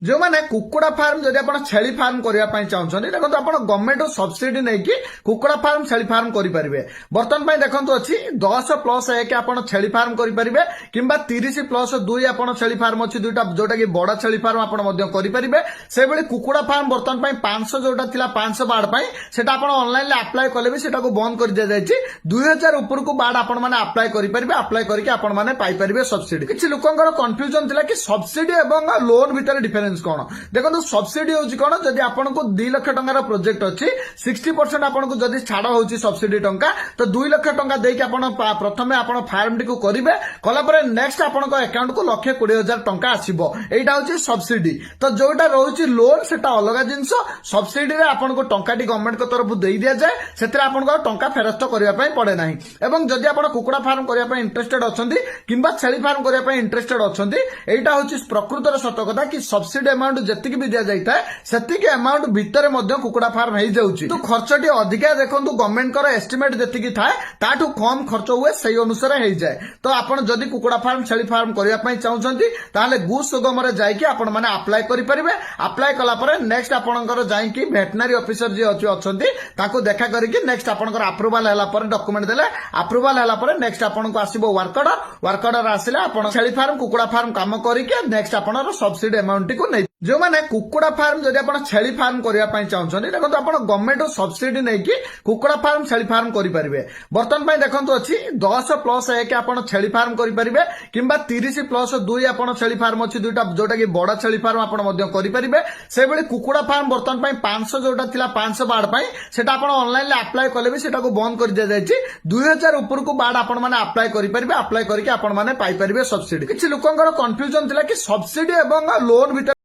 जो मैंने कुकुड़ा फार्म जदि आप छेली फार्म करने चाहते देखो आप गवर्नमेंट सब्सिडी नहीं कुकुड़ा फार्म छेली फार्म करेंगे बर्तमान देखो अच्छी 10+1 आप छेली फार्म करेंगे कि 30+2 आप छेली फार्म अच्छी दुईटा जोटा कि बड़ा छेली फार्म आपरेंगे से भाई कुकुड़ा फार्म बर्तमान 500 जोटा था 500 बाड़ से ऑनलाइन अप्लाई कले भी बंद कर दी जाए 2000 उपरकू बाड़ आप अप्लाई करेंगे अप्लाई करके आपरे सब्सिडी किसी लोकर कन्फ्यूजन था कि सब्सिडी और लोन भितर डिफरेन्स कौन देखो सब्सिडी हूँ कौन जदि आपको 2 लाख टंकार प्रोजेक्ट अच्छी 60% आपको जदि छाड़ हो सब्सिडी टंका तो 2 लाख टंका देके प्रथम आप फार्म टी करेंगे कलापर नेक्स्ट आपन अकाउंट को 1,20,000 टंका आसो यहाँ हूँ सब्सिडी तो जोटा रोचे लोन से अलग जिनस सब्सिडी आपको टंका गवर्नमेंट तरफ दे दि जाए से टंका फेरस्त करने पड़े ना एवं जदि आप कुकुड़ा फार्म करने इंटरेस्टेड अच्छा कि छेली फार्म करने इंटरेस्टेड अच्छा यहाँ हूँ प्रकृतर सत कथा कि सब्सिडी अमाउंट जी भी दि जाए से अमाउंट भितर कुकुड़ा फार्म हो जाऊँगी तो खर्च टी अधिका देखो गवर्नमेंट एस्टिमेट जी थाए ताठू कम खर्च हुए से अनुसार हो जाए तो आप जदि कुकुड़ा फार्म छेली फार्म करने चाहते गु सुगम जाने अप्लाई करेंगे अप्लाई कलापर नेक्स्ट आपंकर जाकि भेटनारी ऑफिसर जी अच्छा देखा करके नेक्स्ट आपंकर अप्रूवाल है डॉक्यूमेंट देले अप्रूवाल है नेक्स्ट आपको आसो वर्क ऑर्डर आसिले आप छेली फार्म कुकुड़ा फार्म काम करके नेक्स्ट आप सब्सिडी अमाउंट को नहीं जो मैंने कुकुड़ा फार्म जदि आप छेली फार्म करने चाहते देखो आप गवर्नमेंट सब्सिडी नहीं कुकुड़ा फार्म छेली फार्म करेंगे बर्तमान देखो अच्छी 10+1 आप छेली फार्म करेंगे कि 30+2 आप छेली फार्म अच्छी दुईटा जोटा कि बड़ा छेली फार्म आपरेंगे से भाई कुकुड़ा फार्म बर्तमान 500 जोटा था 500 बाड़ से ऑनलाइन अप्लाई कले भी बंद कर दी जाए 2000 उपरकू बाड़ आप अप्लाई करेंगे अप्लाई करके आपरे सब्सिडी किसी लोकर कन्फ्यूजन था कि सब्सिडी और लोन भितर